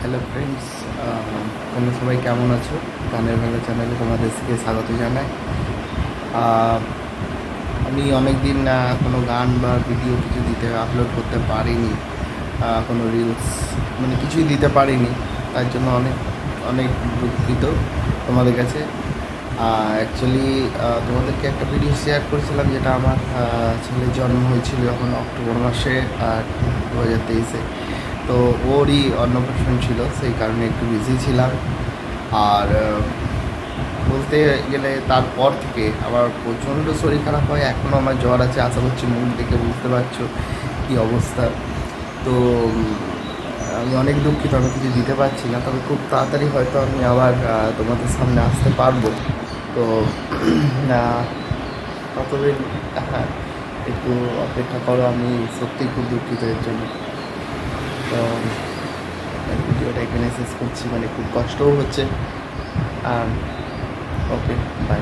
Hello friends, তোমরা সবাই কেমন আছো? গানের বেলা চ্যানেলে তোমাদেরকে স্বাগত জানাই। আহ, আমি অনেক দিন কোনো গান বা ভিডিও কিছু আপলোড করতে পারিনি, কোনো রিলস মানে কিছুই দিতে পারিনি। তার জন্য অনেক অনেক দুঃখিত তোমাদের কাছে। অ্যাকচুয়ালি তোমাদেরকে একটা ভিডিও শেয়ার করেছিলাম, যেটা আমার ছেলের জন্ম হয়েছিল যখন অক্টোবর মাসে 2023-এ। তো ওরই অন্নপ্রাশন ছিল, সেই কারণে একটু বিজি ছিলাম। আর বলতে গেলে তারপর থেকে আমার প্রচণ্ড শরীর খারাপ হয়, এখনও আমার জ্বর আছে। আশা করছি মুখ দেখে বুঝতে পারছো কী অবস্থা। তো আমি অনেক দুঃখিত, আমি কিছু দিতে পারছি না, তবে খুব তাড়াতাড়ি হয়তো আমি আবার তোমাদের সামনে আসতে পারবো। তো ততদিন হ্যাঁ, একটু অপেক্ষা করো। আমি সত্যিই খুব দুঃখিত এর জন্য। তো ভিডিওটা এখানে শেষ করছি, মানে খুব কষ্টও হচ্ছে। আর ওকে, বাই।